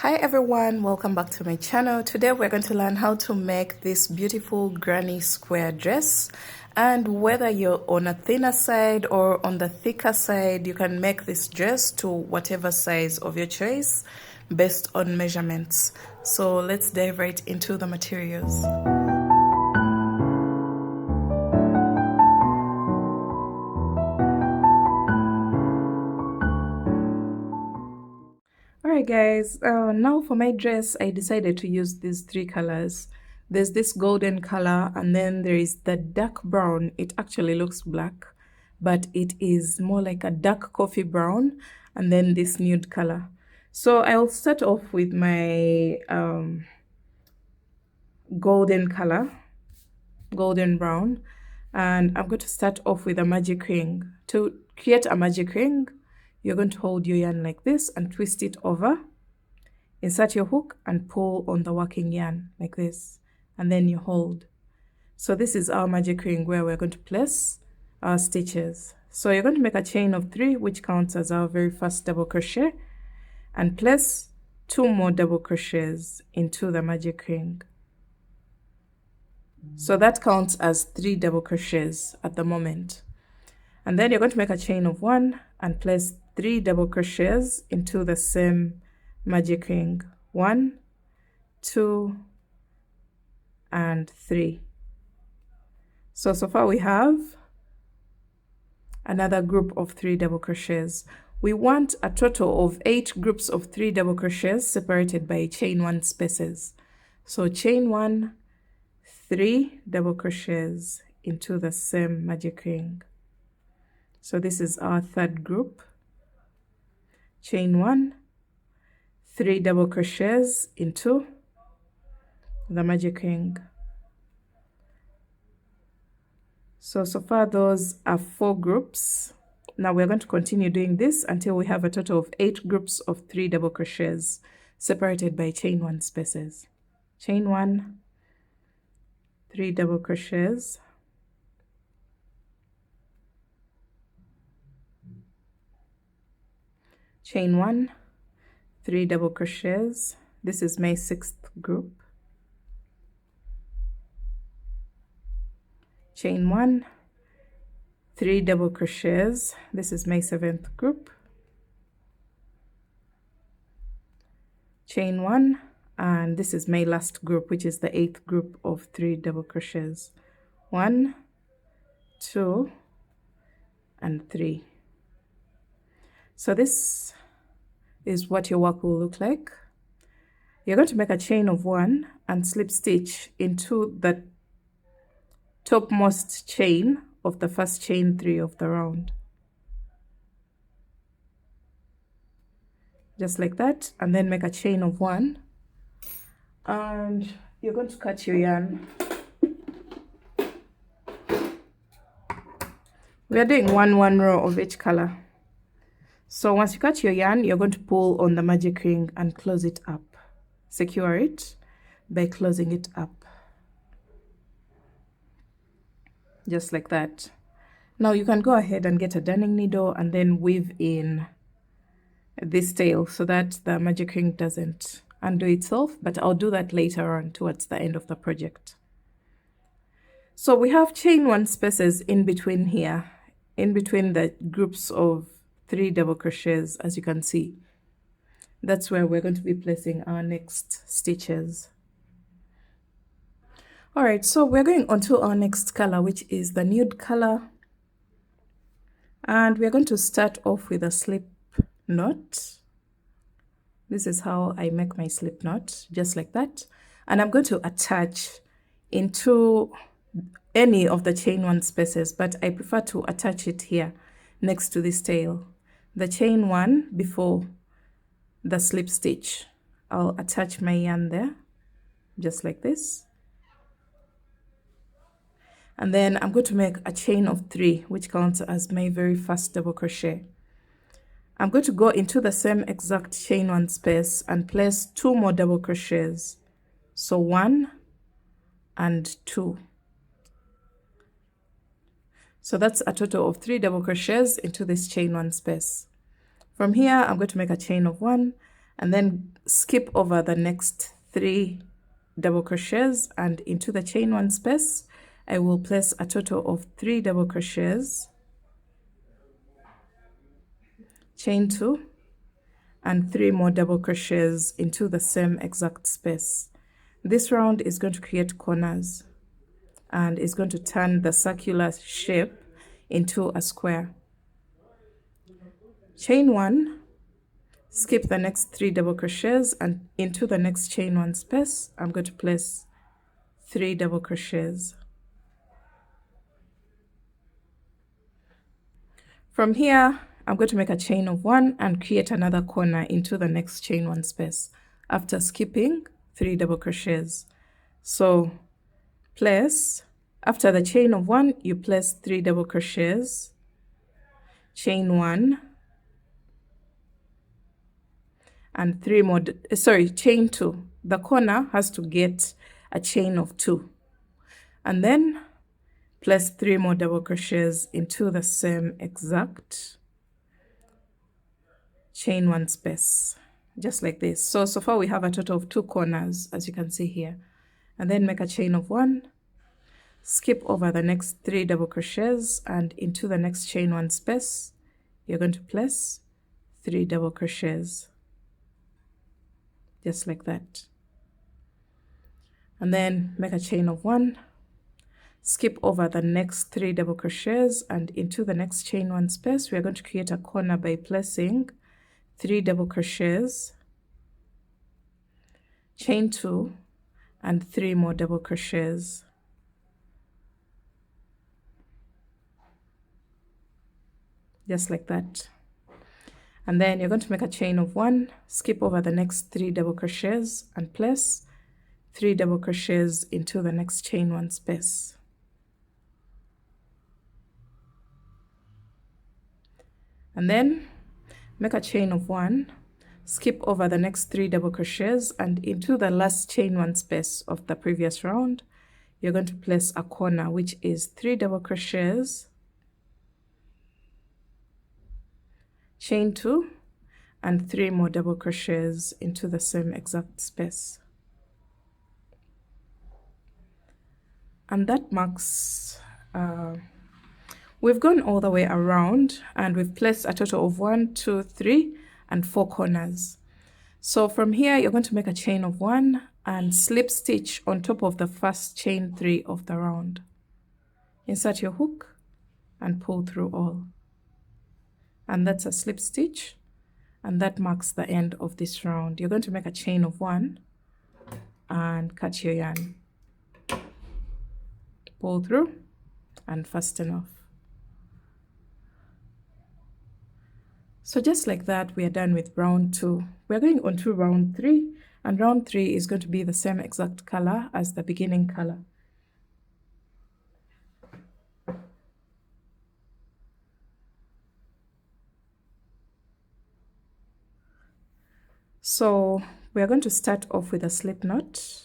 Hi everyone, welcome back to my channel. Today we're going to learn how to make this beautiful granny square dress, and whether you're on a thinner side or on the thicker side, you can make this dress to whatever size of your choice based on measurements. So let's dive right into the materials. Alright guys, now for my dress I decided to use these three colors. There's this golden color, and then there is the dark brown. It actually looks black, but it is more like a dark coffee brown, and then this nude color. So I'll start off with my golden color, golden brown, and I'm going to start off with a magic ring. To create a magic ring, you're going to hold your yarn like this and twist it over, insert your hook and pull on the working yarn like this, and then you hold. So this is our magic ring where we're going to place our stitches. So you're going to make a chain of 3, which counts as our very first double crochet, and place 2 more double crochets into the magic ring. So that counts as 3 double crochets at the moment. And then you're going to make a chain of 1 and place 3 double crochets into the same magic ring. 1, 2, and 3. So far we have another group of 3 double crochets. We want a total of 8 groups of 3 double crochets separated by chain 1 spaces. So chain 1, 3 double crochets into the same magic ring. So this is our third group. Chain 1, 3 double crochets into the magic ring. So far those are 4 groups. Now we're going to continue doing this until we have a total of 8 groups of 3 double crochets separated by chain 1 spaces. Chain 1, 3 double crochets, chain 1, 3 double crochets. This is my 6th group. Chain 1, 3 double crochets. This is my 7th group. Chain 1, and this is my last group, which is the 8th group of 3 double crochets. 1, 2, and 3. So this is what your work will look like. You're going to make a chain of 1 and slip stitch into the topmost chain of the first chain 3 of the round, just like that, and then make a chain of 1, and you're going to cut your yarn. We are doing one row of each color. So once you cut your yarn, you're going to pull on the magic ring and close it up. Secure it by closing it up, just like that. Now you can go ahead and get a darning needle and then weave in this tail so that the magic ring doesn't undo itself, but I'll do that later on towards the end of the project. So we have chain 1 spaces in between here, in between the groups of 3 double crochets, as you can see. That's where we're going to be placing our next stitches. Alright, so we're going on to our next color, which is the nude color. And we're going to start off with a slip knot. This is how I make my slip knot, just like that. And I'm going to attach into any of the chain 1 spaces, but I prefer to attach it here next to this tail. The chain 1 before the slip stitch. I'll attach my yarn there, just like this. And then I'm going to make a chain of 3, which counts as my very first double crochet. I'm going to go into the same exact chain 1 space and place 2 more double crochets. So 1 and 2. So that's a total of 3 double crochets into this chain 1 space. From here, I'm going to make a chain of 1 and then skip over the next 3 double crochets, and into the chain 1 space I will place a total of 3 double crochets, chain 2, and 3 more double crochets into the same exact space. This round is going to create corners and is going to turn the circular shape into a square. Chain 1, skip the next 3 double crochets, and into the next chain 1 space I'm going to place 3 double crochets. From here I'm going to make a chain of 1 and create another corner into the next chain 1 space after skipping 3 double crochets. So place, after the chain of 1 you place 3 double crochets, chain 1, and 3 more, chain 2. The corner has to get a chain of 2, and then place 3 more double crochets into the same exact chain 1 space, just like this. So far we have a total of 2 corners, as you can see here. And then make a chain of 1, skip over the next 3 double crochets, and into the next chain 1 space you're going to place 3 double crochets, just like that. And then make a chain of 1, skip over the next 3 double crochets, and into the next chain 1 space we are going to create a corner by placing 3 double crochets, chain 2, and 3 more double crochets. Just like that. And then you're going to make a chain of 1, skip over the next 3 double crochets, and place 3 double crochets into the next chain 1 space. And then make a chain of 1, skip over the next 3 double crochets, and into the last chain 1 space of the previous round you're going to place a corner, which is 3 double crochets, chain 2, and 3 more double crochets into the same exact space. And that marks, we've gone all the way around and we've placed a total of 1, 2, 3, and 4 corners. So from here you're going to make a chain of 1 and slip stitch on top of the first chain 3 of the round. Insert your hook and pull through all. And that's a slip stitch, and that marks the end of this round. You're going to make a chain of 1 and cut your yarn, pull through, and fasten off. So just like that we are done with round 2. We're going on to round 3, and round 3 is going to be the same exact color as the beginning color. So we are going to start off with a slip knot,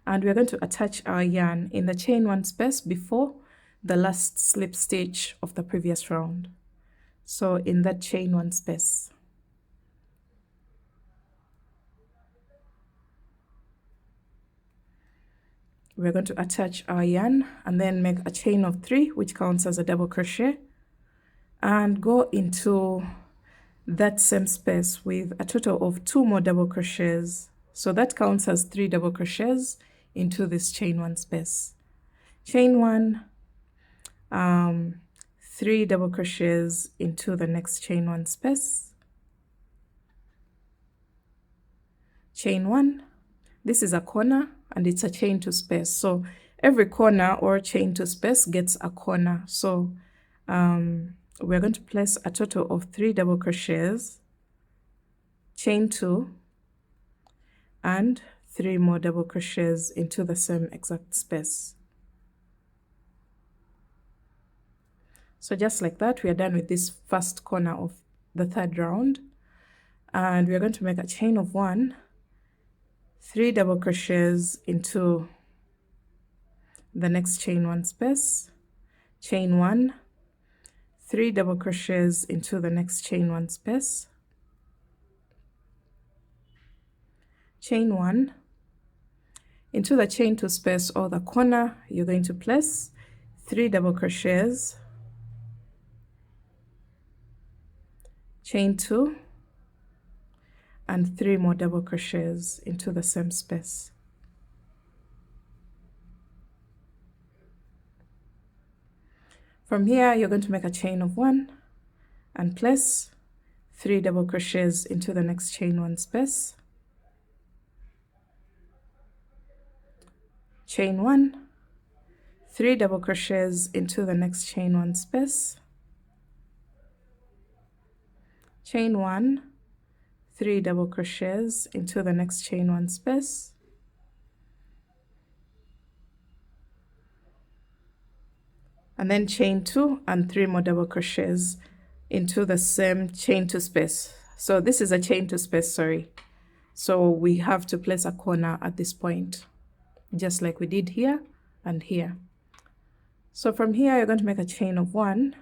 and we are going to attach our yarn in the chain 1 space before the last slip stitch of the previous round. So in that chain 1 space. We're going to attach our yarn and then make a chain of 3, which counts as a double crochet, and go into that same space with a total of 2 more double crochets. So that counts as 3 double crochets into this chain 1 space. Chain 1, 3 double crochets into the next chain 1 space, chain 1. This is a corner and it's a chain 2 space, so every corner or chain 2 space gets a corner. So we're going to place a total of 3 double crochets, chain 2, and 3 more double crochets into the same exact space. So just like that we are done with this first corner of the 3rd round, and we are going to make a chain of 1, 3 double crochets into the next chain 1 space, chain 1, 3 double crochets into the next chain 1 space, chain 1. Into the chain 2 space or the corner, you're going to place 3 double crochets, chain 2, and 3 more double crochets into the same space. From here, you're going to make a chain of 1 and place 3 double crochets into the next chain 1 space, chain 1, 3 double crochets into the next chain 1 space, chain 1, 3 double crochets into the next chain 1 space, and then chain 2 and 3 more double crochets into the same chain 2 space. So this is a chain 2 space, sorry. So we have to place a corner at this point, just like we did here and here. So from here, you're going to make a chain of 1,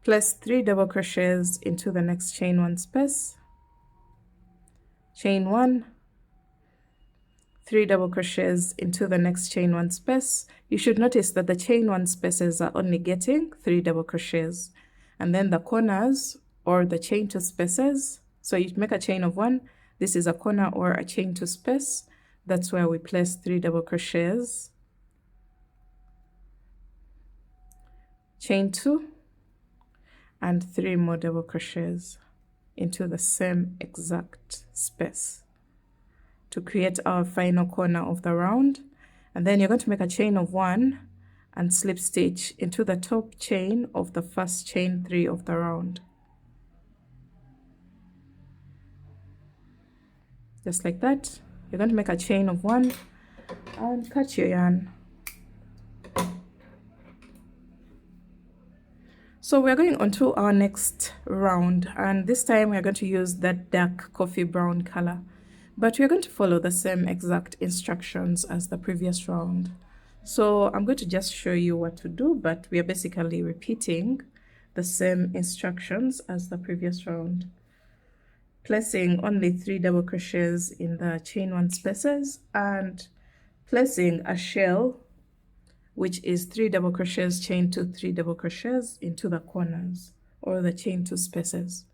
place 3 double crochets into the next chain 1 space, chain 1, 3 double crochets into the next chain 1 space. You should notice that the chain 1 spaces are only getting 3 double crochets, and then the corners or the chain 2 spaces. So you make a chain of 1. This is a corner or a chain 2 space. That's where we place 3 double crochets, chain 2, and 3 more double crochets into the same exact space to create our final corner of the round. And then you're going to make a chain of 1 and slip stitch into the top chain of the first chain 3 of the round, just like that. You're going to make a chain of 1 and cut your yarn. So we're going on to our next round, and this time we're going to use that dark coffee brown color, but we're going to follow the same exact instructions as the previous round. So I'm going to just show you what to do, but we are basically repeating the same instructions as the previous round. Placing only 3 double crochets in the chain 1 spaces and placing a shell, which is 3 double crochets, chain 2, 3 double crochets into the corners or the chain 2 spaces.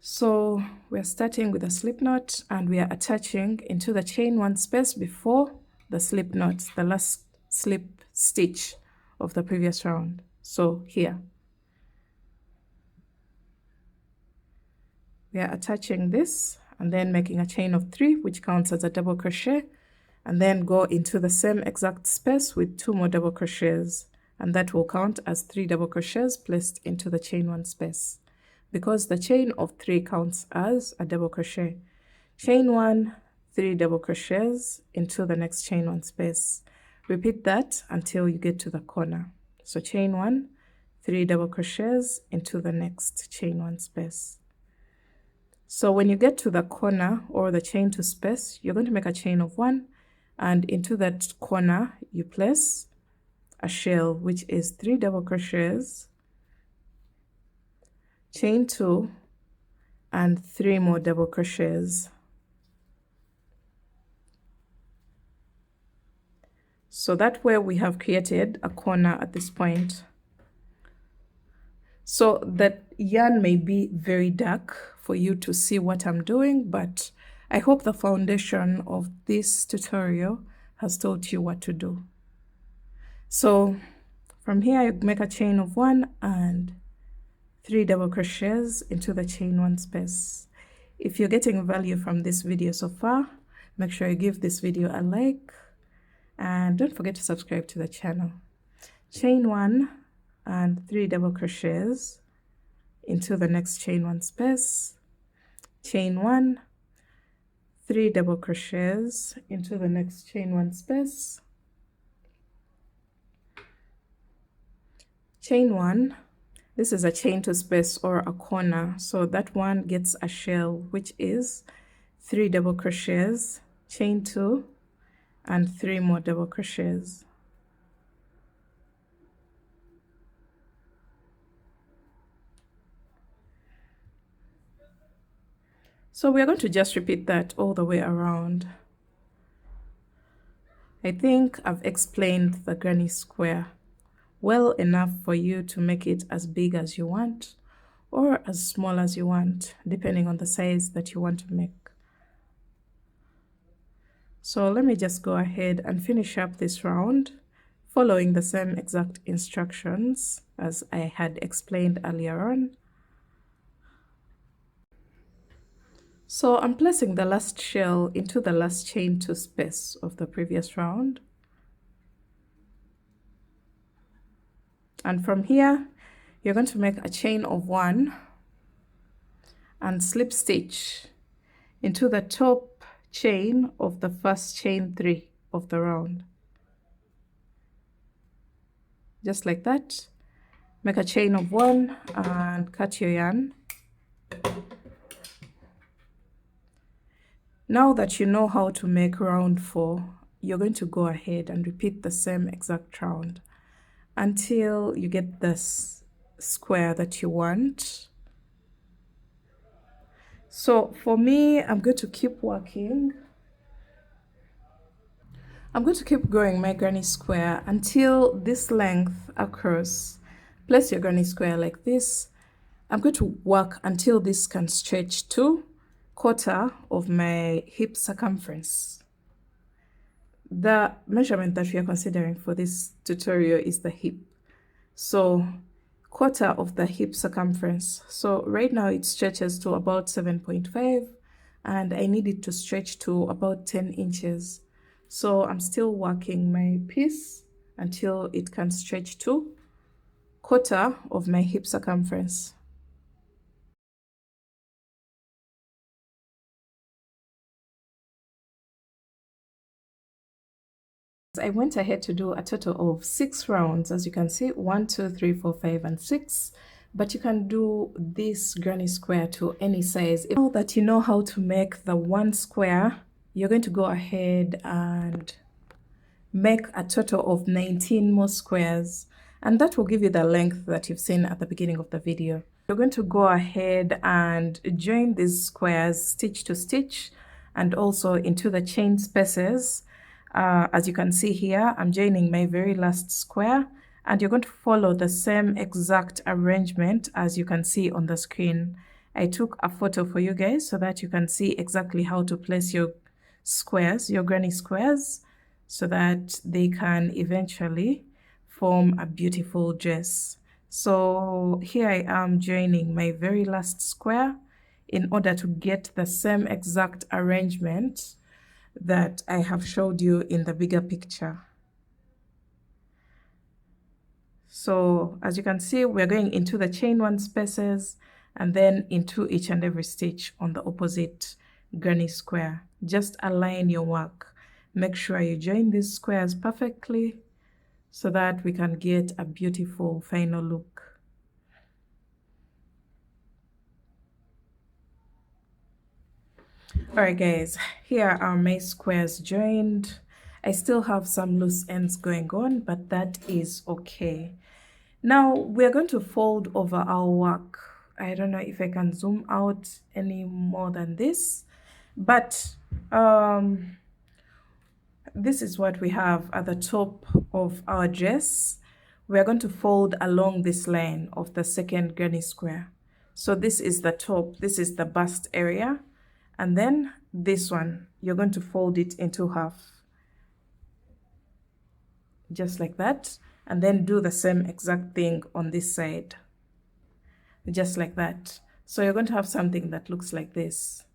So we're starting with a slip knot and we are attaching into the chain 1 space before the slip knot, the last slip stitch of the previous round. So here we are attaching this and then making a chain of 3, which counts as a double crochet, and then go into the same exact space with 2 more double crochets, and that will count as 3 double crochets placed into the chain 1 space, because the chain of 3 counts as a double crochet. Chain 1, 3 double crochets into the next chain 1 space. Repeat that until you get to the corner. So chain 1, 3 double crochets into the next chain 1 space. So when you get to the corner or the chain 2 space, you're going to make a chain of 1, and into that corner you place a shell, which is 3 double crochets, chain 2, and 3 more double crochets. So that way we have created a corner at this point. So that yarn may be very dark for you to see what I'm doing, but I hope the foundation of this tutorial has taught you what to do. So from here, you make a chain of 1 and 3 double crochets into the chain 1 space. If you're getting value from this video so far, make sure you give this video a like and don't forget to subscribe to the channel. Chain 1 and 3 double crochets into the next chain 1 space, chain 1, 3 double crochets into the next chain 1 space, chain 1. This is a chain 2 space or a corner, so that one gets a shell, which is 3 double crochets, chain 2, and 3 more double crochets. So we are going to just repeat that all the way around. I think I've explained the granny square well enough for you to make it as big as you want or as small as you want, depending on the size that you want to make. So let me just go ahead and finish up this round, following the same exact instructions as I had explained earlier on. So I'm placing the last shell into the last chain 2 space of the previous round. And from here, you're going to make a chain of 1 and slip stitch into the top chain of the first chain 3 of the round. Just like that. Make a chain of 1 and cut your yarn. Now that you know how to make round 4, you're going to go ahead and repeat the same exact round until you get this square that you want. So for me, I'm going to keep working. I'm going to keep growing my granny square until this length across. Place your granny square like this. I'm going to work until this can stretch to 1/4 of my hip circumference. The measurement that we are considering for this tutorial is the hip. So 1/4 of the hip circumference. So right now it stretches to about 7.5 and I need it to stretch to about 10 inches. So I'm still working my piece until it can stretch to 1/4 of my hip circumference. I went ahead to do a total of 6 rounds, as you can see, 1, 2, 3, 4, 5, and 6. But you can do this granny square to any size. Now that you know how to make the 1 square, you're going to go ahead and make a total of 19 more squares, and that will give you the length that you've seen at the beginning of the video. You're going to go ahead and join these squares stitch to stitch and also into the chain spaces. As you can see here, I'm joining my very last square, and you're going to follow the same exact arrangement as you can see on the screen. I took a photo for you guys so that you can see exactly how to place your squares, your granny squares, so that they can eventually form a beautiful dress. So here I am joining my very last square in order to get the same exact arrangement that I have showed you in the bigger picture. So as you can see, we're going into the chain 1 spaces and then into each and every stitch on the opposite granny square. Just align your work. Make sure you join these squares perfectly so that we can get a beautiful final look. Alright guys, here are my squares joined. I still have some loose ends going on, but that is okay. Now we're going to fold over our work. I don't know if I can zoom out any more than this, but this is what we have at the top of our dress. We're going to fold along this line of the second granny square. So this is the top, this is the bust area. And then this one, you're going to fold it into half. Just like that. And then do the same exact thing on this side. Just like that. So you're going to have something that looks like this.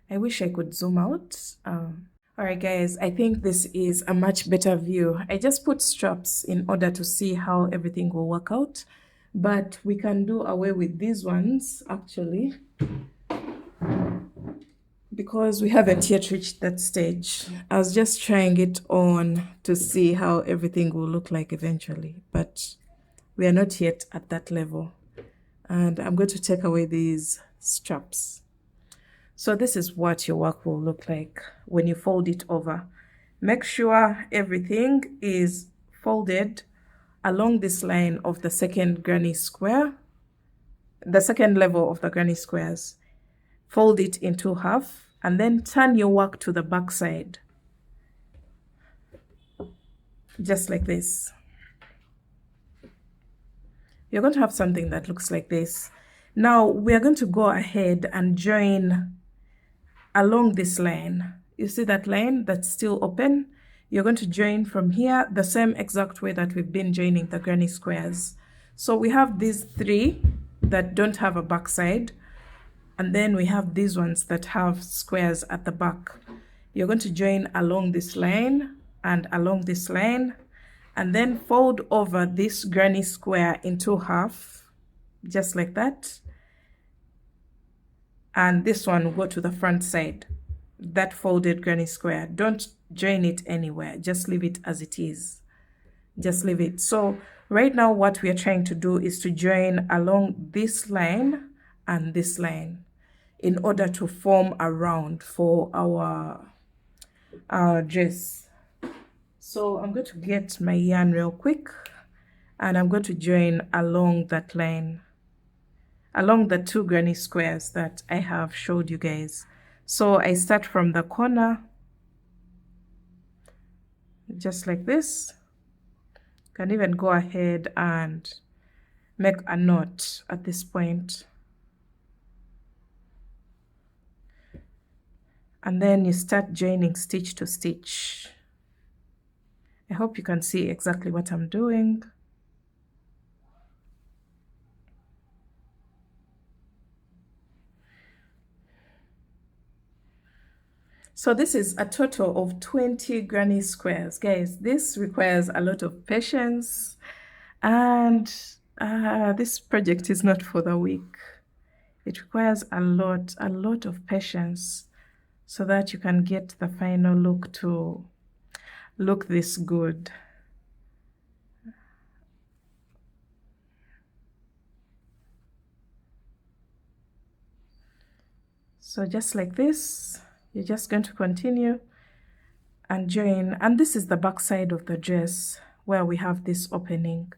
I wish I could zoom out. Alright guys, I think this is a much better view. I just put straps in order to see how everything will work out. But we can do away with these ones actually, because we haven't yet reached that stage. I was just trying it on to see how everything will look like eventually, but we are not yet at that level. And I'm going to take away these straps. So this is what your work will look like when you fold it over. Make sure everything is folded along this line of the second granny square, the second level of the granny squares. fold it into half, and then turn your work to the back side, just like this. You're going to have something that looks like this. Now we are going to go ahead and join along this line. You see that line that's still open? You're going to join from here the same exact way that we've been joining the granny squares. So we have these three that don't have a back side, and then we have these ones that have squares at the back. You're going to join along this line and along this line, and then fold over this granny square into half, just like that. And this one will go to the front side, that folded granny square. Don't join it anywhere, just leave it as it is. Just leave it. So right now what we are trying to do is to join along this line and this line in order to form a round for our dress. So I'm going to get my yarn real quick, and I'm going to join along that line, along the two granny squares that I have showed you guys. So I start from the corner, just like this. You can even go ahead and make a knot at this point. And then you start joining stitch to stitch. I hope you can see exactly what I'm doing. So this is a total of 20 granny squares. Guys, this requires a lot of patience, and this project is not for the weak. It requires a lot of patience so that you can get the final look to look this good. So just like this, you're just going to continue and join, and this is the back side of the dress where we have this opening.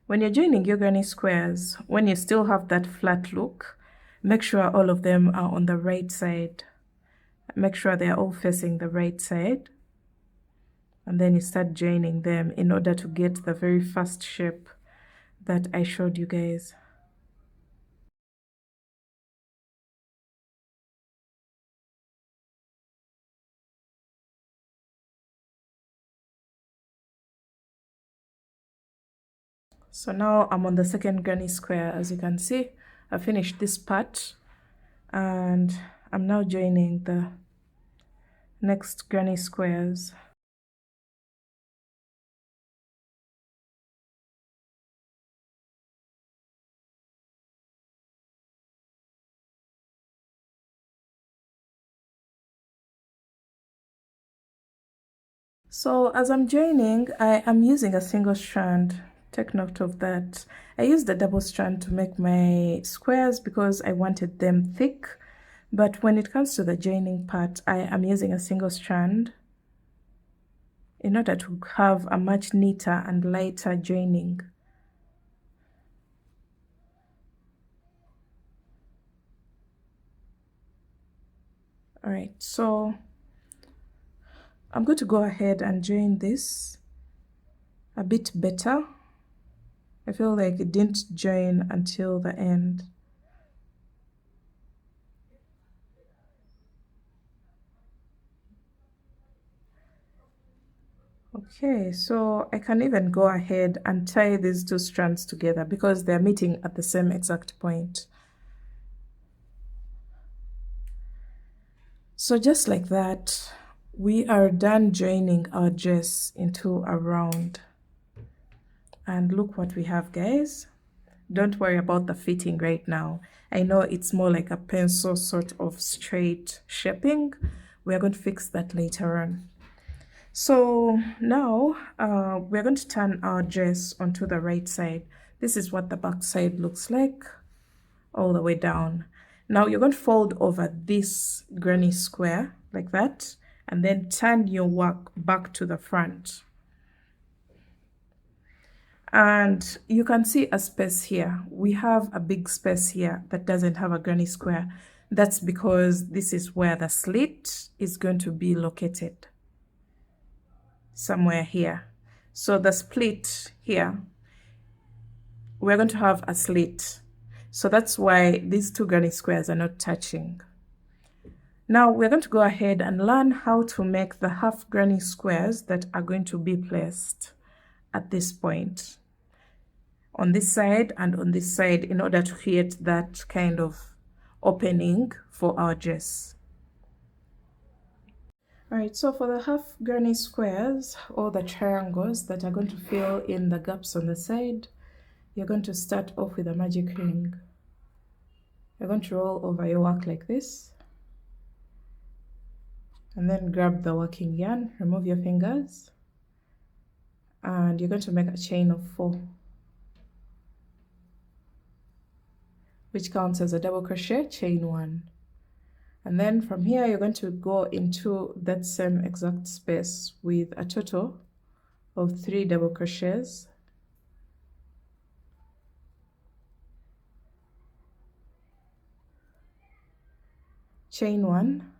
When you're joining your granny squares, when you still have that flat look, make sure all of them are on the right side. Make sure they're all facing the right side, and then you start joining them in order to get the very first shape that I showed you guys. So now I'm on the second granny square. As you can see, I finished this part, and I'm now joining the next granny squares. So as I'm joining, I am using a single strand. Take note of that. I used a double strand to make my squares because I wanted them thick, but when it comes to the joining part, I am using a single strand in order to have a much neater and lighter joining. All right, so I'm going to go ahead and join this a bit better. I feel like it didn't join until the end. Okay, so I can even go ahead and tie these two strands together because they're meeting at the same exact point. So just like that, we are done joining our dress into a round. And look what we have, guys. Don't worry about the fitting right now. I know it's more like a pencil sort of straight shaping. We're going to fix that later on. So now we're going to turn our dress onto the right side. This is what the back side looks like all the way down. Now you're going to fold over this granny square like that, and then turn your work back to the front. And you can see a space here. We have a big space here that doesn't have a granny square. That's because this is where the slit is going to be located, somewhere here. So the split here, we're going to have a slit. So that's why these two granny squares are not touching. Now we're going to go ahead and learn how to make the half granny squares that are going to be placed at this point, on this side and on this side, in order to create that kind of opening for our dress. All right, so for the half granny squares, or the triangles that are going to fill in the gaps on the side, you're going to start off with a magic ring. You're going to roll over your work like this, and then grab the working yarn, remove your fingers, and you're going to make a chain of 4, which counts as a double crochet, chain 1. And then from here, you're going to go into that same exact space with a total of 3 double crochets. Chain 1.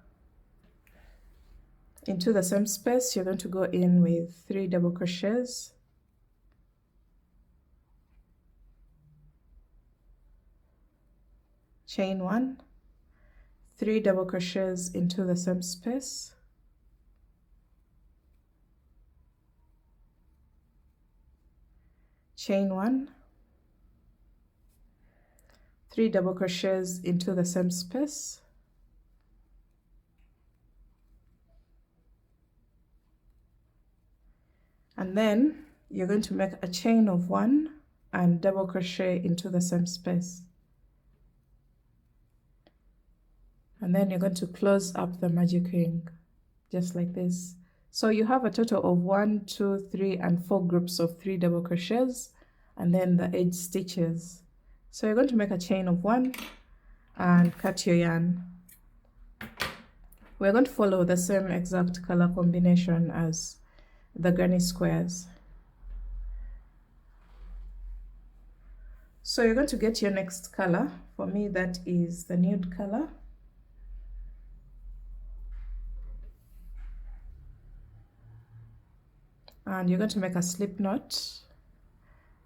Into the same space, you're going to go in with 3 double crochets. Chain 1. 3 double crochets into the same space. Chain 1. 3 double crochets into the same space. And then you're going to make a chain of 1 and double crochet into the same space. And then you're going to close up the magic ring, just like this. So you have a total of 1, 2, 3, and 4 groups of 3 double crochets, and then the edge stitches. So you're going to make a chain of 1 and cut your yarn. We're going to follow the same exact color combination as the granny squares. So you're going to get your next color. For me, that is the nude color. And you're going to make a slip knot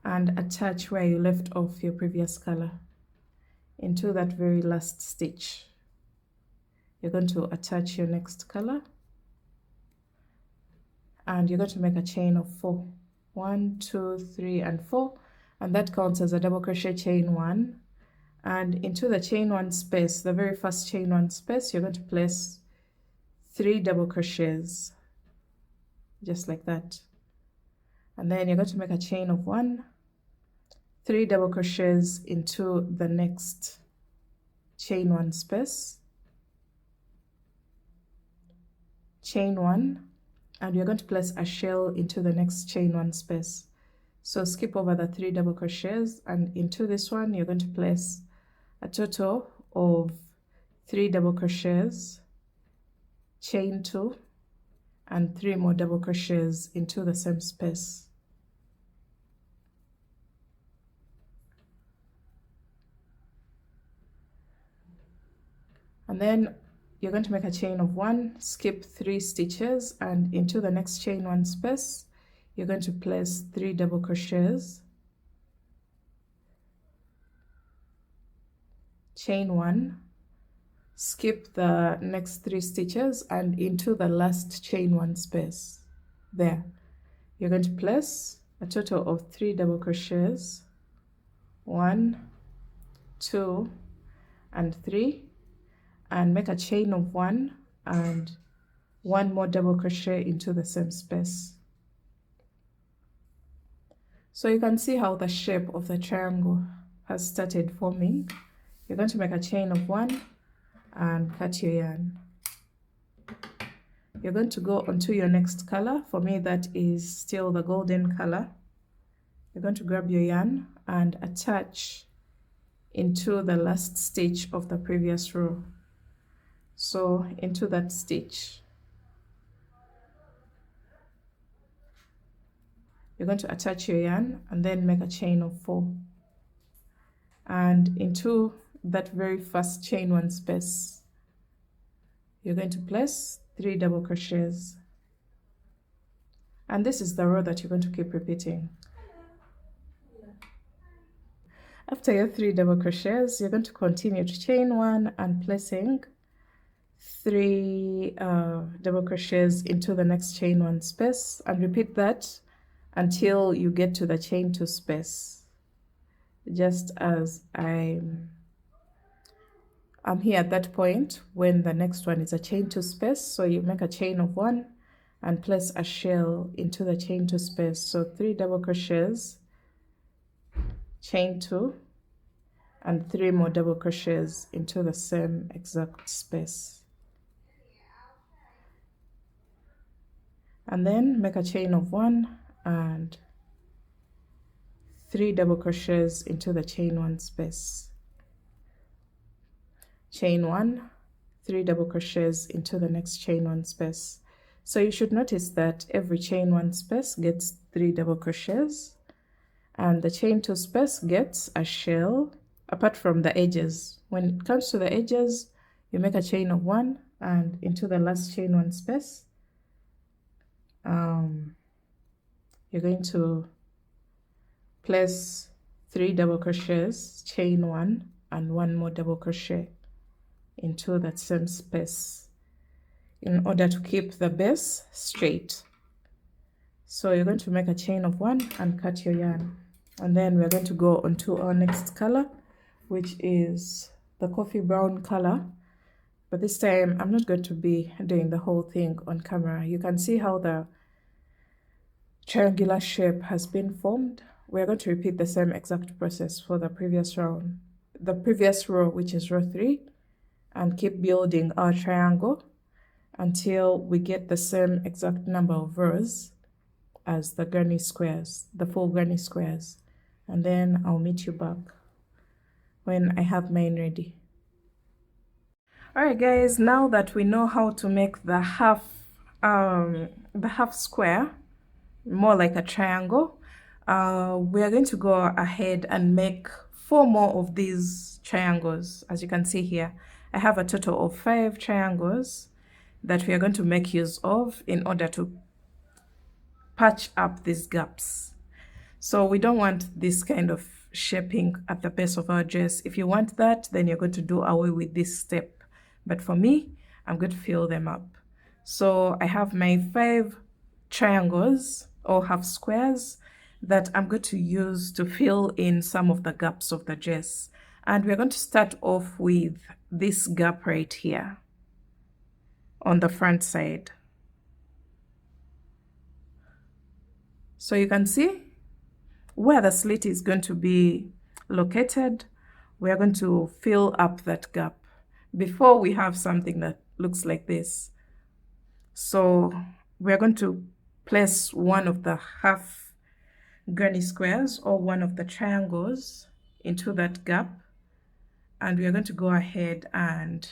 and attach where you left off your previous color into that very last stitch. You're going to attach your next color, and you're going to make a chain of 4. 1, 2, 3, and 4, and that counts as a double crochet, chain 1. And into the chain 1 space, the very first chain 1 space, you're going to place 3 double crochets, just like that. And then you're going to make a chain of 1, 3 double crochets into the next chain 1 space, chain 1, and you're going to place a shell into the next chain 1 space. So skip over the 3 double crochets, and into this one you're going to place a total of 3 double crochets, chain 2, and 3 more double crochets into the same space. And then you're going to make a chain of 1, skip 3 stitches, and into the next chain 1 space, you're going to place 3 double crochets, chain 1, skip the next 3 stitches, and into the last chain 1 space. There, you're going to place a total of 3 double crochets, 1, 2, and 3, and make a chain of 1 and 1 more double crochet into the same space. So you can see how the shape of the triangle has started forming. You're going to make a chain of 1 and cut your yarn. You're going to go onto your next color. For me, that is still the golden color. You're going to grab your yarn and attach into the last stitch of the previous row. So into that stitch, you're going to attach your yarn and then make a chain of 4, and into that very first chain 1 space you're going to place 3 double crochets, and this is the row that you're going to keep repeating. After your 3 double crochets, you're going to continue to chain 1 and placing 3 double crochets into the next chain 1 space, and repeat that until you get to the chain 2 space, just as I'm here at that point when the next one is a chain 2 space. So you make a chain of 1 and place a shell into the chain 2 space. So 3 double crochets, chain 2, and 3 more double crochets into the same exact space, and then make a chain of 1 and 3 double crochets into the chain 1 space, chain 1, 3 double crochets into the next chain 1 space. So you should notice that every chain 1 space gets 3 double crochets, and the chain 2 space gets a shell apart from the edges. When it comes to the edges, you make a chain of 1 and into the last chain 1 space you're going to place 3 double crochets, chain 1 and 1 more double crochet into that same space in order to keep the base straight. So you're going to make a chain of 1 and cut your yarn, and then we're going to go on to our next color, which is the coffee brown color. But this time I'm not going to be doing the whole thing on camera. You can see how the triangular shape has been formed. We're going to repeat the same exact process for the previous row, which is row 3, and keep building our triangle until we get the same exact number of rows as the granny squares, the full granny squares, and then I'll meet you back when I have mine ready. Alright guys, now that we know how to make the half square, more like a triangle, we are going to go ahead and make 4 more of these triangles. As you can see here, I have a total of 5 triangles that we are going to make use of in order to patch up these gaps. So we don't want this kind of shaping at the base of our dress. If you want that, then you're going to do away with this step. But for me, I'm going to fill them up. So I have my 5 triangles or half squares that I'm going to use to fill in some of the gaps of the dress. And we're going to start off with this gap right here on the front side. So you can see where the slit is going to be located. We are going to fill up that gap before we have something that looks like this. So we're going to place one of the half granny squares or one of the triangles into that gap, and we are going to go ahead and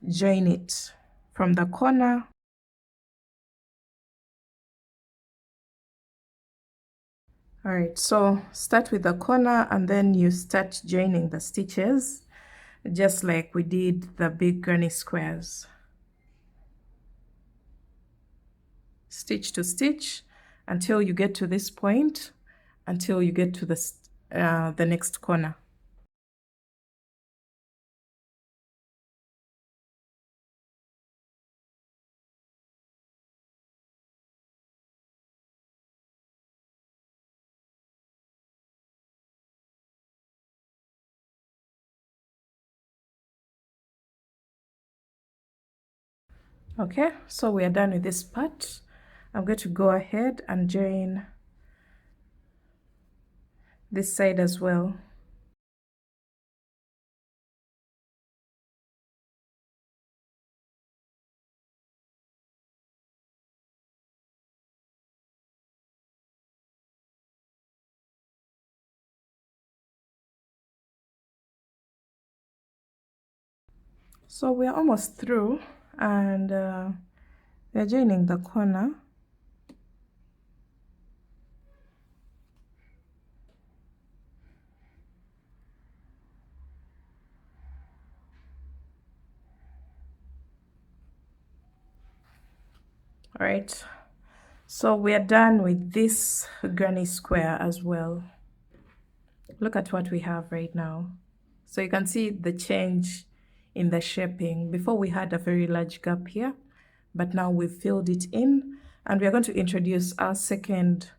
join it from the corner. All right, so start with the corner and then you start joining the stitches just like we did the big granny squares. Stitch to stitch until you get to this point, until you get to the next corner. Okay, so we are done with this part. I'm going to go ahead and join this side as well. So we're almost through, and we're joining the corner. All right, so we are done with this granny square as well. Look at what we have right now. So you can see the change in the shaping. Before we had a very large gap here, but now we've filled it in, and we're going to introduce our second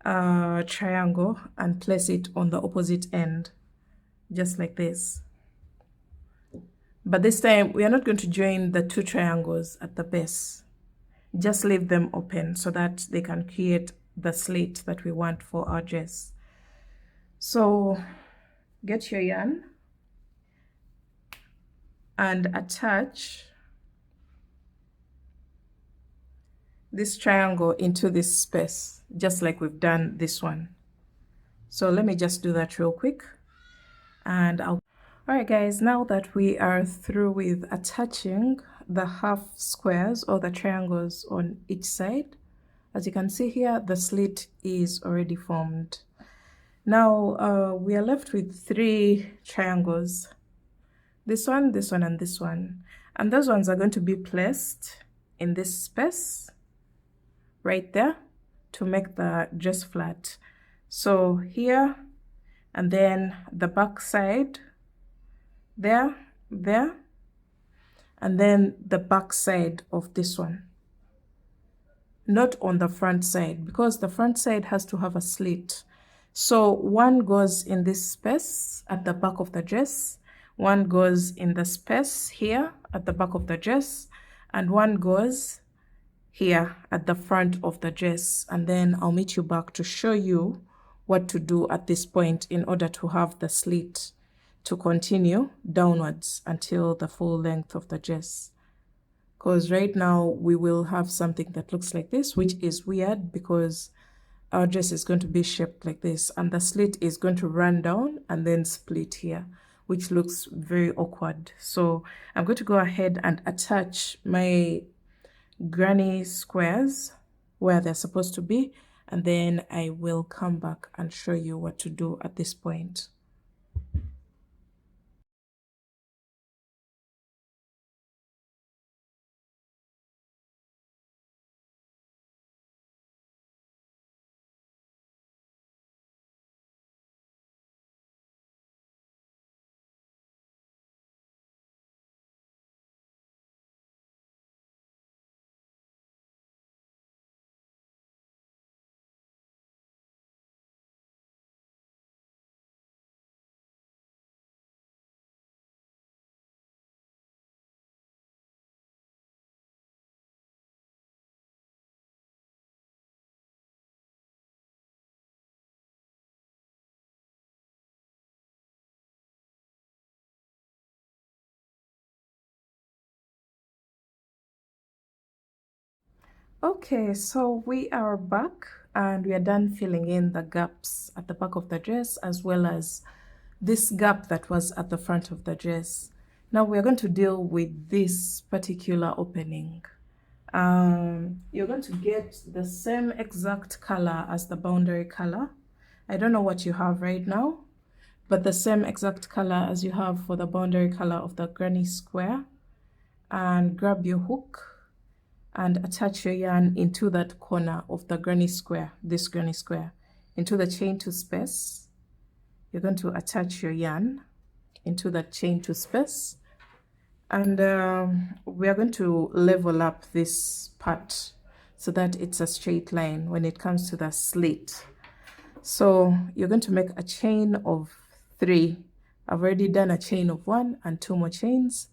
triangle and place it on the opposite end, just like this. But this time we are not going to join the two triangles at the base. Just leave them open so that they can create the slit that we want for our dress. So get your yarn and attach this triangle into this space, just like we've done this one. So let me just do that real quick, and all right guys, now that we are through with attaching the half squares or the triangles on each side, as you can see here, the slit is already formed. Now we are left with 3 triangles, this one, and this one, and those ones are going to be placed in this space right there to make the dress flat. So here, and then the back side there, and then the back side of this one, not on the front side, because the front side has to have a slit. So one goes in this space at the back of the dress, one goes in the space here at the back of the dress, and one goes here at the front of the dress. And then I'll meet you back to show you what to do at this point in order to have the slit to continue downwards until the full length of the dress. Because right now we will have something that looks like this, which is weird because our dress is going to be shaped like this, and the slit is going to run down and then split here, which looks very awkward. So I'm going to go ahead and attach my granny squares where they're supposed to be, and then I will come back and show you what to do at this point. Okay, so we are back and we are done filling in the gaps at the back of the dress as well as this gap that was at the front of the dress. Now we're going to deal with this particular opening. You're going to get the same exact color as the boundary color. I don't know what you have right now, but the same exact color as you have for the boundary color of the granny square. And grab your hook and attach your yarn into that corner of the granny square, this granny square, into the chain 2 space. You're going to attach your yarn into that chain 2 space, and we are going to level up this part so that it's a straight line when it comes to the slit. So you're going to make a chain of 3. I've already done a chain of 1 and 2 more chains.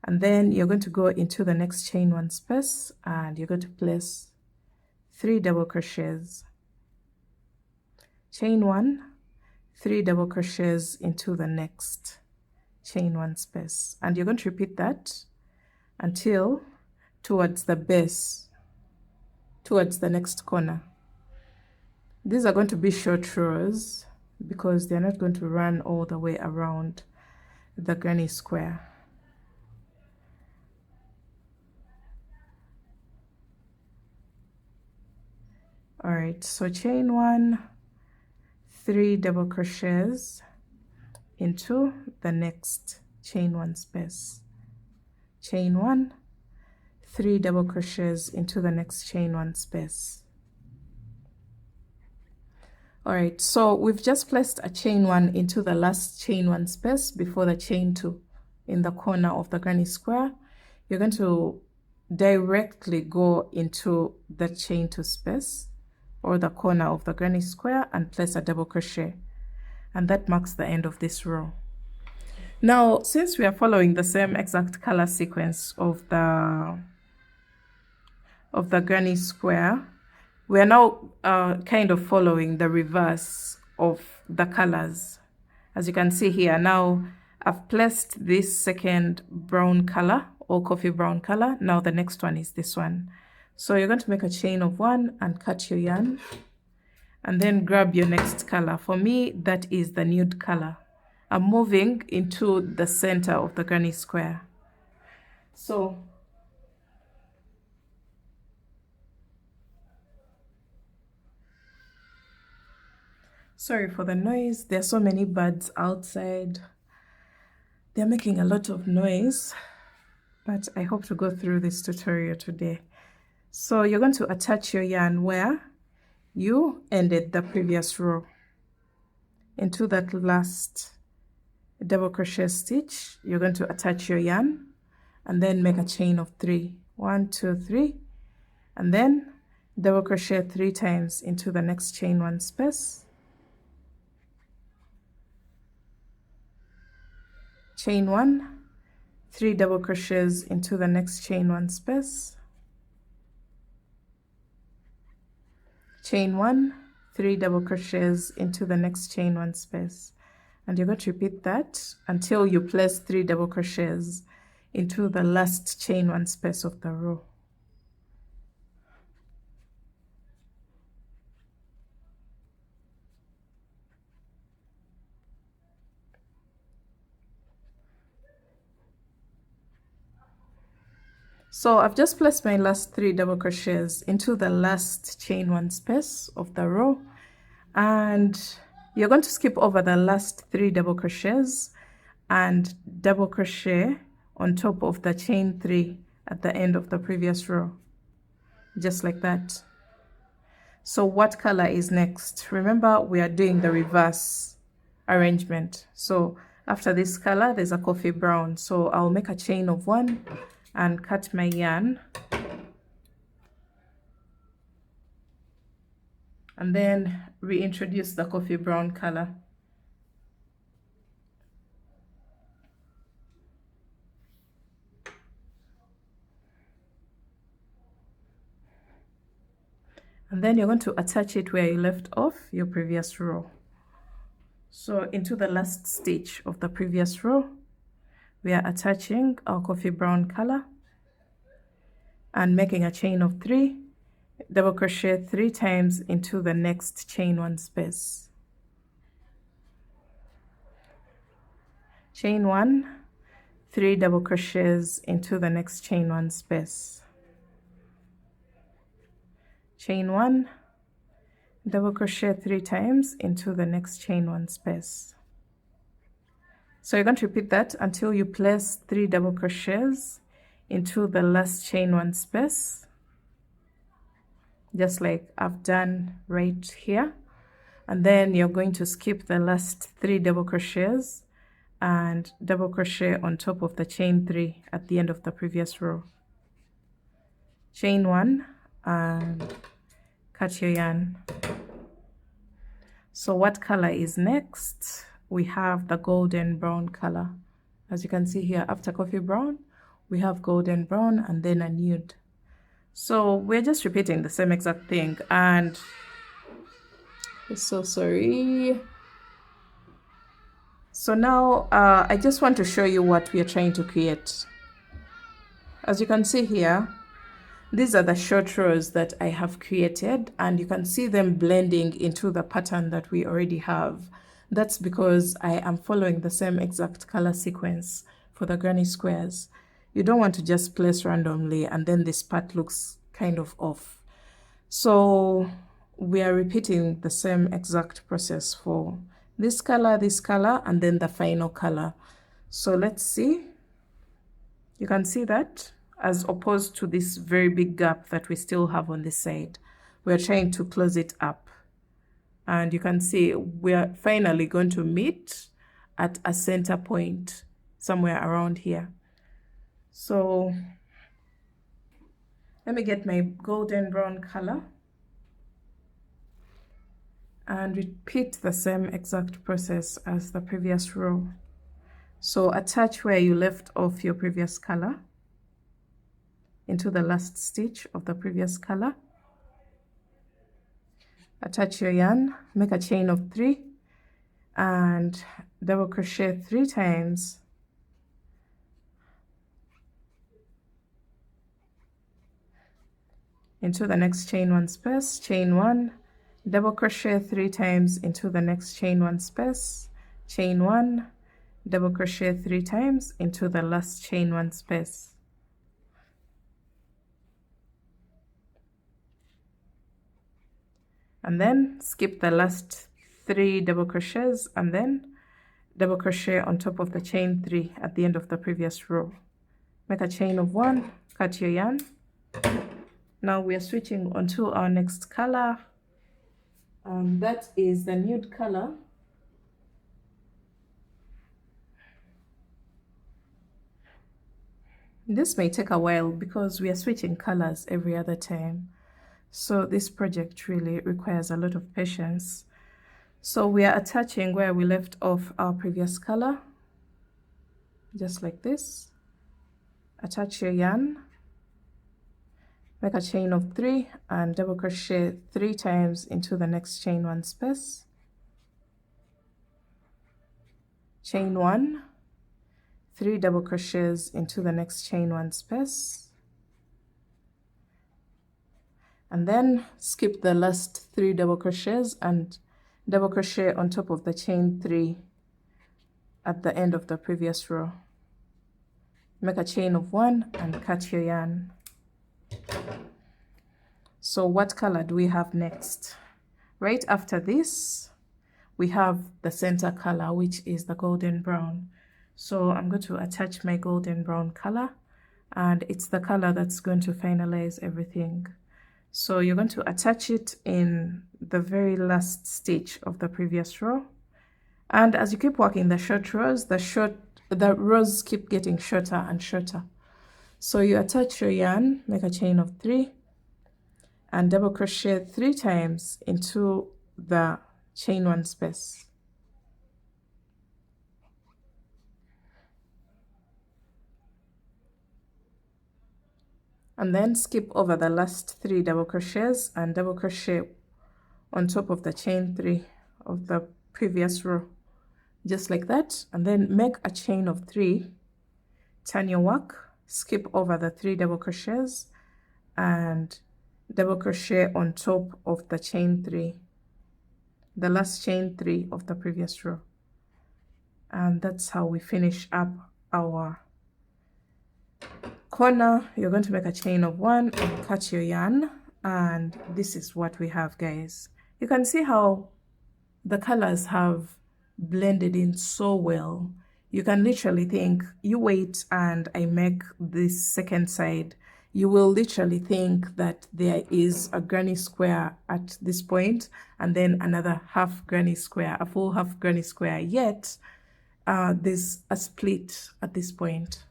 And then you're going to go into the next chain 1 space and you're going to place 3 double crochets. Chain 1, 3 double crochets into the next chain 1 space. And you're going to repeat that until towards the base, towards the next corner. These are going to be short rows because they're not going to run all the way around the granny square. All right, so chain 1, 3 double crochets into the next chain 1 space. Chain 1, 3 double crochets into the next chain 1 space. All right, so we've just placed a chain 1 into the last chain 1 space before the chain 2 in the corner of the granny square. You're going to directly go into the chain 2 space or the corner of the granny square and place a double crochet, and that marks the end of this row. Now, since we are following the same exact color sequence of the granny square, we are now kind of following the reverse of the colors. As you can see here, now I've placed this second brown color or coffee brown color. Now the next one is this one. So you're going to make a chain of 1 and cut your yarn, and then grab your next color. For me, that is the nude color. I'm moving into the center of the granny square. So sorry for the noise. There are so many birds outside. They're making a lot of noise, but I hope to go through this tutorial today. So you're going to attach your yarn where you ended the previous row into that last double crochet stitch. You're going to attach your yarn and then make a chain of 3. 1, 2, 3, and then double crochet 3 times into the next chain 1 space. Chain 1, 3 double crochets into the next chain 1 space. Chain 1, 3 double crochets into the next chain 1 space, and you're going to repeat that until you place 3 double crochets into the last chain 1 space of the row. So I've just placed my last 3 double crochets into the last chain 1 space of the row, and you're going to skip over the last 3 double crochets and double crochet on top of the chain 3 at the end of the previous row, just like that. So what color is next? Remember, we are doing the reverse arrangement. So after this color, there's a coffee brown. So I'll make a chain of 1 and cut my yarn, and then reintroduce the coffee brown color. And then you're going to attach it where you left off your previous row. So into the last stitch of the previous row, we are attaching our coffee brown color and making a chain of 3, double crochet 3 times into the next chain 1 space. Chain 1, 3 double crochets into the next chain 1 space. Chain 1, double crochet 3 times into the next chain 1 space. So you're going to repeat that until you place 3 double crochets into the last chain 1 space, just like I've done right here. And then you're going to skip the last 3 double crochets and double crochet on top of the chain 3 at the end of the previous row. Chain 1 and cut your yarn. So what color is next? We have the golden brown color. As you can see here, after coffee brown, we have golden brown and then a nude. So we're just repeating the same exact thing, and so sorry. So now I just want to show you what we are trying to create. As you can see here, these are the short rows that I have created, and you can see them blending into the pattern that we already have. That's because I am following the same exact color sequence for the granny squares. You don't want to just place randomly and then this part looks kind of off. So we are repeating the same exact process for this color, and then the final color. So let's see. You can see that as opposed to this very big gap that we still have on this side. We're trying to close it up. And you can see we're finally going to meet at a center point somewhere around here. So let me get my golden brown color and repeat the same exact process as the previous row. So attach where you left off your previous color into the last stitch of the previous color. Attach your yarn, make a chain of 3 and double crochet 3 times into the next chain 1 space, chain 1, double crochet 3 times into the next chain 1 space, chain 1, double crochet 3 times into the last chain 1 space. And then skip the last 3 double crochets and then double crochet on top of the chain 3 at the end of the previous row. Make a chain of 1, cut your yarn. Now we are switching onto our next color, and that is the nude color. This may take a while because we are switching colors every other time. So this project really requires a lot of patience. So we are attaching where we left off our previous color, just like this. Attach your yarn, make a chain of 3 and double crochet 3 times into the next chain 1 space. Chain 1, 3 double crochets into the next chain 1 space. And then skip the last 3 double crochets and double crochet on top of the chain 3 at the end of the previous row. Make a chain of 1 and cut your yarn. So what color do we have next? Right after this, we have the center color, which is the golden brown. So I'm going to attach my golden brown color, and it's the color that's going to finalize everything. So you're going to attach it in the very last stitch of the previous row. And as you keep working the short rows, the rows keep getting shorter and shorter. So you attach your yarn, make a chain of 3 and double crochet 3 times into the chain 1 space. And then skip over the last 3 double crochets and double crochet on top of the chain 3 of the previous row, just like that. And then make a chain of 3, turn your work, skip over the 3 double crochets and double crochet on top of the chain 3, the last chain 3 of the previous row. And that's how we finish up our corner. You're going to make a chain of 1 and cut your yarn, and this is what we have, guys. You can see how the colors have blended in so well. You can literally think, you wait and I make this second side, you will literally think that there is a granny square at this point and then another half granny square, a full half granny square, yet there's a split at this point.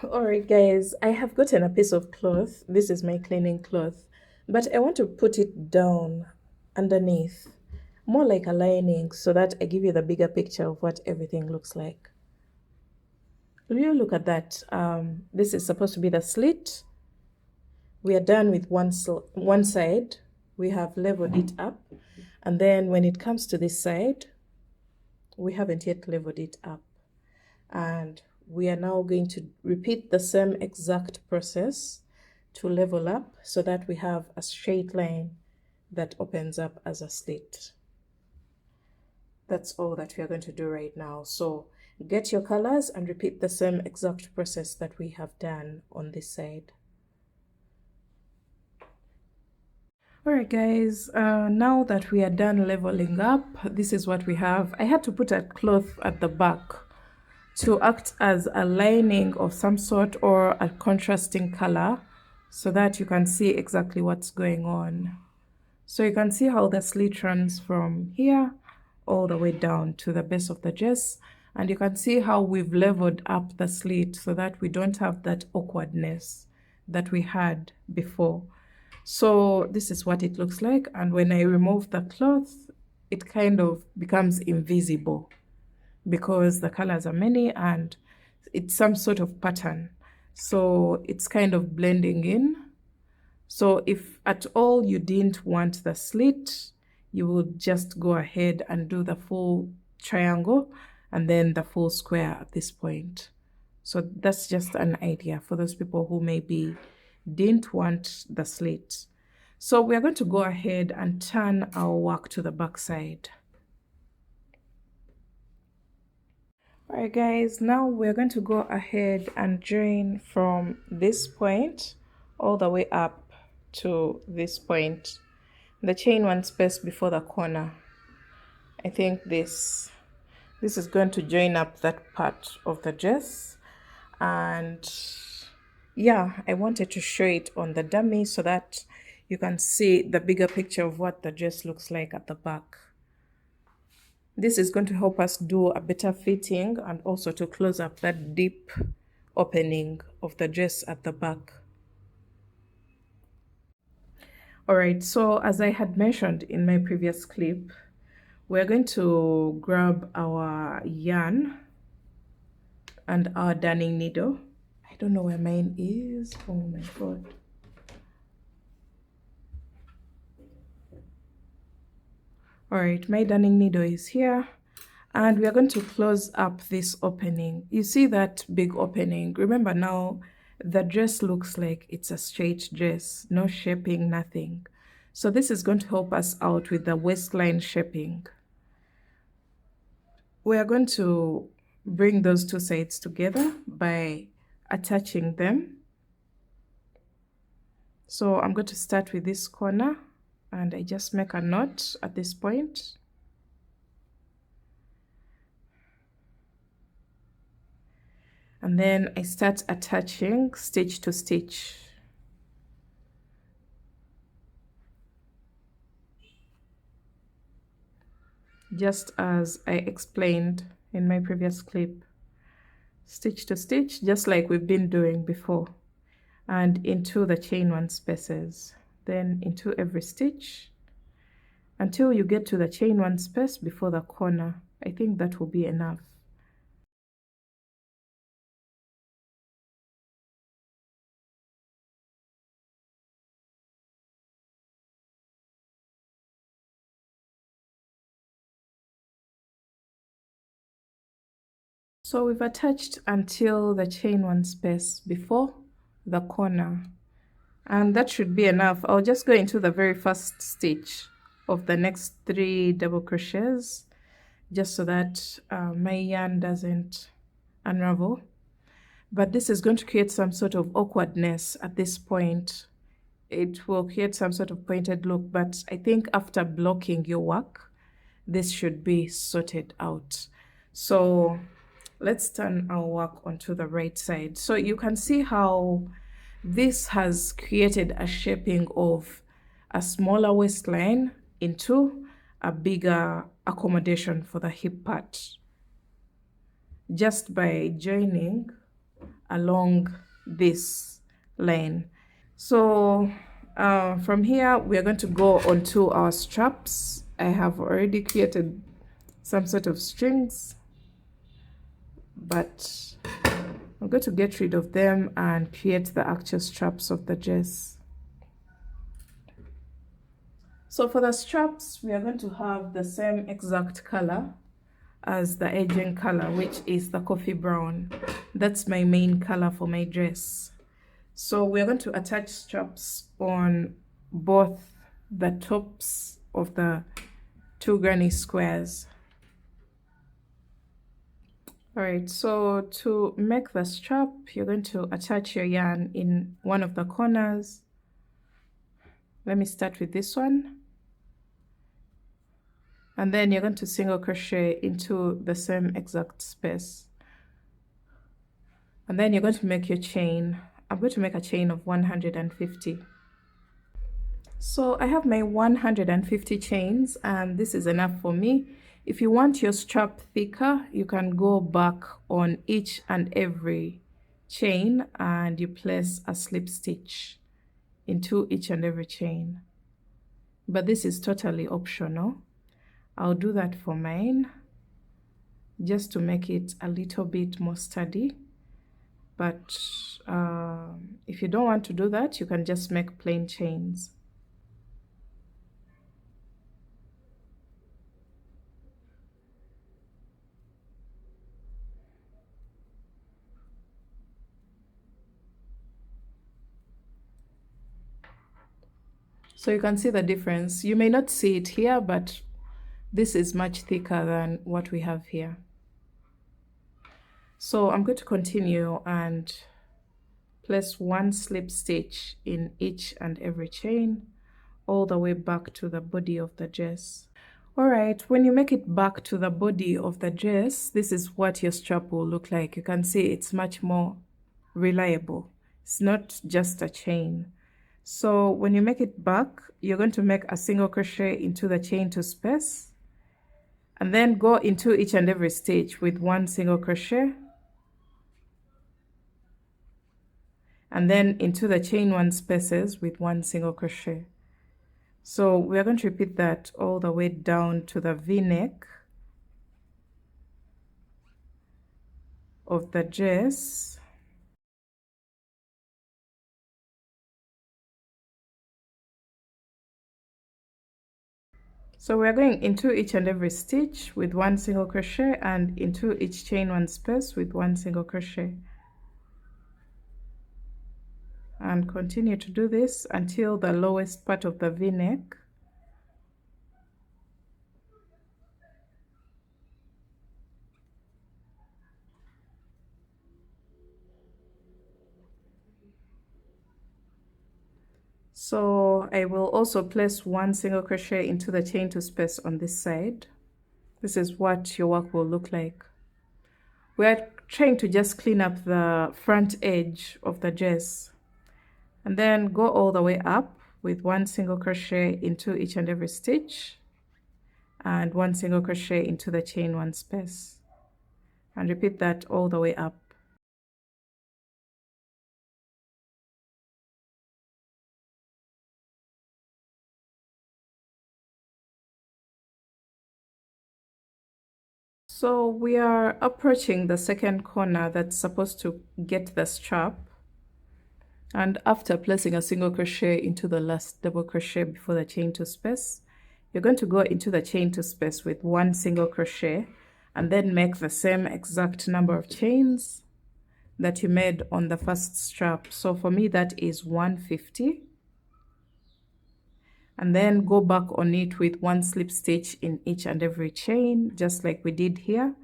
Alright guys, I have gotten a piece of cloth. This is my cleaning cloth, but I want to put it down underneath, more like a lining, so that I give you the bigger picture of what everything looks like. Will you look at that? This is supposed to be the slit. We are done with one side. We have leveled it up, and then when it comes to this side, we haven't yet leveled it up, and we are now going to repeat the same exact process to level up so that we have a straight line that opens up as a slit. That's all that we are going to do right now. So get your colors and repeat the same exact process that we have done on this side. Alright guys, now that we are done leveling up, this is what we have. I had to put a cloth at the back to act as a lining of some sort or a contrasting color so that you can see exactly what's going on. So you can see how the slit runs from here all the way down to the base of the dress, and you can see how we've leveled up the slit so that we don't have that awkwardness that we had before. So this is what it looks like, and when I remove the cloth, it kind of becomes invisible because the colors are many and it's some sort of pattern. So it's kind of blending in. So if at all you didn't want the slit, you would just go ahead and do the full triangle and then the full square at this point. So that's just an idea for those people who maybe didn't want the slit. So we are going to go ahead and turn our work to the back side. Alright guys, now we're going to go ahead and join from this point all the way up to this point, the chain one space before the corner. I think this is going to join up that part of the dress, and yeah, I wanted to show it on the dummy so that you can see the bigger picture of what the dress looks like at the back. This is going to help us do a better fitting and also to close up that deep opening of the dress at the back. Alright, so as I had mentioned in my previous clip, we're going to grab our yarn and our darning needle. I don't know where mine is. Oh my god. Alright, my darning needle is here, and we are going to close up this opening. You see that big opening? Remember now, the dress looks like it's a straight dress, no shaping, nothing. So this is going to help us out with the waistline shaping. We are going to bring those two sides together by attaching them. So I'm going to start with this corner, and I just make a knot at this point. And then I start attaching stitch to stitch. Just as I explained in my previous clip. Stitch to stitch, just like we've been doing before. And into the chain one spaces. Then into every stitch until you get to the chain one space before the corner. I think that will be enough. So we've attached until the chain one space before the corner, and that should be enough. I'll just go into the very first stitch of the next 3 double crochets just so that my yarn doesn't unravel. But this is going to create some sort of awkwardness at this point. It will create some sort of pointed look, but I think after blocking your work, this should be sorted out. So let's turn our work onto the right side. So you can see how this has created a shaping of a smaller waistline into a bigger accommodation for the hip part, just by joining along this line. So from here, we are going to go onto our straps. I have already created some sort of strings, but I'm going to get rid of them and create the actual straps of the dress. So for the straps, we are going to have the same exact color as the edging color, which is the coffee brown. That's my main color for my dress. So we're going to attach straps on both the tops of the 2 granny squares. Alright, so to make the strap, you're going to attach your yarn in one of the corners, Let me start with this one. And then you're going to single crochet into the same exact space. And then you're going to make your chain. I'm going to make a chain of 150. So I have my 150 chains, and this is enough for me. If you want your strap thicker, you can go back on each and every chain and you place a slip stitch into each and every chain. But this is totally optional. I'll do that for mine just to make it a little bit more sturdy. But if you don't want to do that, you can just make plain chains. So you can see the difference. You may not see it here, but this is much thicker than what we have here. So I'm going to continue and place one slip stitch in each and every chain all the way back to the body of the dress. All right, when you make it back to the body of the dress, this is what your strap will look like. You can see it's much more reliable. It's not just a chain. So when you make it back, you're going to make a single crochet into the chain to space, and then go into each and every stitch with one single crochet, and then into the chain one spaces with one single crochet. So we are going to repeat that all the way down to the V-neck of the dress. So we are going into each and every stitch with one single crochet and into each chain one space with one single crochet. And continue to do this until the lowest part of the V-neck. So I will also place one single crochet into the chain to space on this side. This is what your work will look like. We are trying to just clean up the front edge of the dress, and then go all the way up with one single crochet into each and every stitch and one single crochet into the chain one space, and repeat that all the way up. So we are approaching the second corner that's supposed to get the strap, and after placing a single crochet into the last double crochet before the chain to space, you're going to go into the chain to space with one single crochet and then make the same exact number of chains that you made on the first strap. So for me that is 150, and then go back on it with one slip stitch in each and every chain, just like we did here.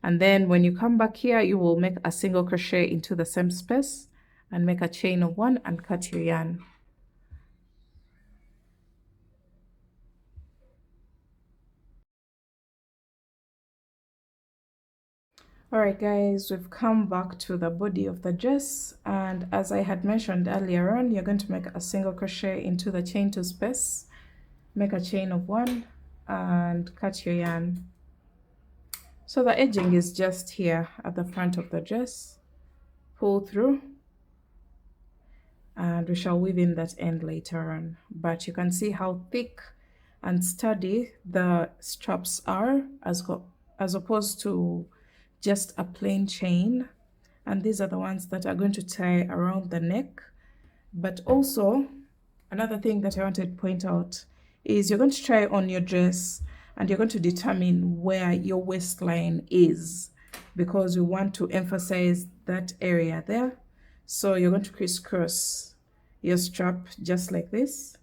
And then when you come back here, you will make a single crochet into the same space and make a chain of one and cut your yarn. All right guys, we've come back to the body of the dress, and as I had mentioned earlier on, you're going to make a single crochet into the chain to space, make a chain of one and cut your yarn. So the edging is just here at the front of the dress. Pull through, and we shall weave in that end later on. But you can see how thick and sturdy the straps are as opposed to just a plain chain. And these are the ones that are going to tie around the neck. But also another thing that I wanted to point out is you're going to try on your dress and you're going to determine where your waistline is, because we want to emphasize that area there. So you're going to crisscross your strap just like this,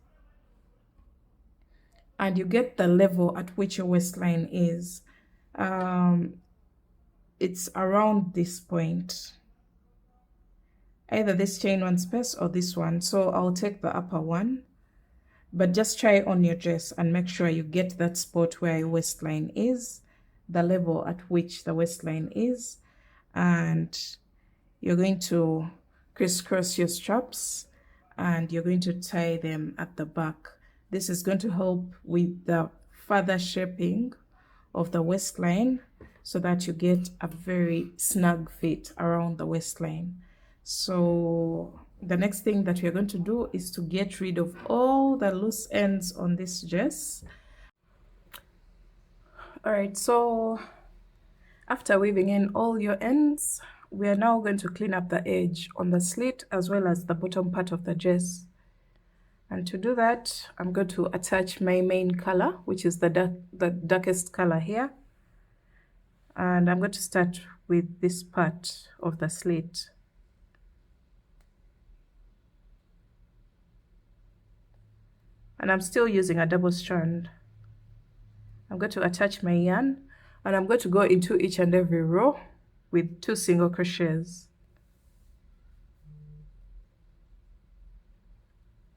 and you get the level at which your waistline is. It's around this point, either this chain one space or this one. So I'll take the upper one but just try on your dress and make sure you get that spot where your waistline is, the level at which the waistline is, and you're going to crisscross your straps and you're going to tie them at the back. This is going to help with the further shaping of the waistline so that you get a very snug fit around the waistline. So the next thing that we're going to do is to get rid of all the loose ends on this dress. All right, so after weaving in all your ends, we are now going to clean up the edge on the slit as well as the bottom part of the dress. And to do that, I'm going to attach my main color, which is the darkest color here. And I'm going to start with this part of the slit. And I'm still using a double strand. I'm going to attach my yarn and I'm going to go into each and every row with 2 single crochets.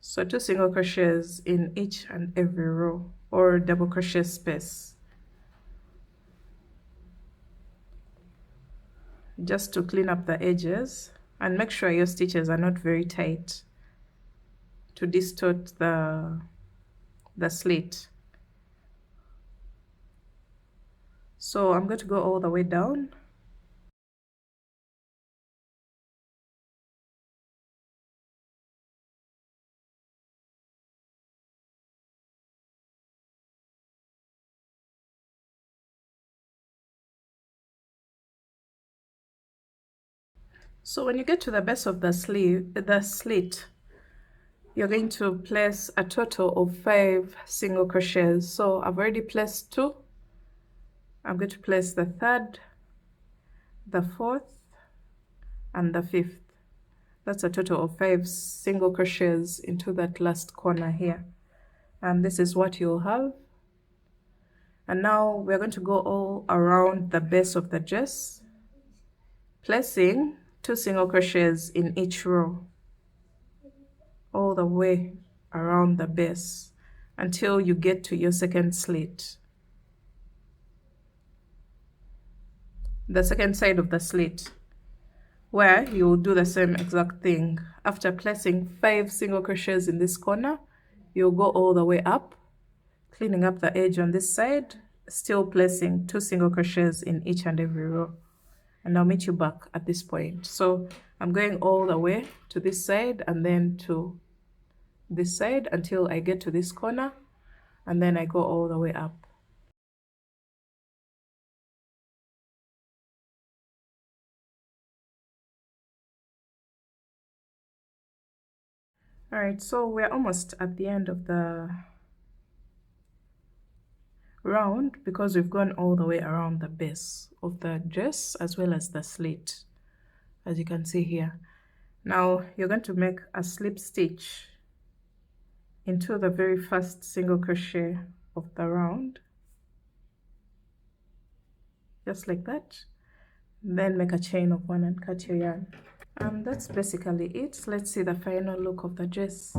So 2 single crochets in each and every row or double crochet space. Just to clean up the edges and make sure your stitches are not very tight to distort the slit. So I'm going to go all the way down. So when you get to the base of the slit, you're going to place a total of 5 single crochets. So I've already placed 2. I'm going to place the 3rd, the 4th, and the 5th. That's a total of 5 single crochets into that last corner here. And this is what you'll have. And now we're going to go all around the base of the dress, placing 2 single crochets in each row, all the way around the base until you get to your second slit, the second side of the slit, where you will do the same exact thing. After placing 5 single crochets in this corner, you'll go all the way up, cleaning up the edge on this side, still placing 2 single crochets in each and every row. And I'll meet you back at this point. So I'm going all the way to this side and then to this side until I get to this corner, and then I go all the way up. All right, so we're almost at the end of the round because we've gone all the way around the base of the dress as well as the slit, as you can see here. Now you're going to make a slip stitch into the very first single crochet of the round, just like that. Then make a chain of 1 and cut your yarn. That's basically it. Let's see the final look of the dress.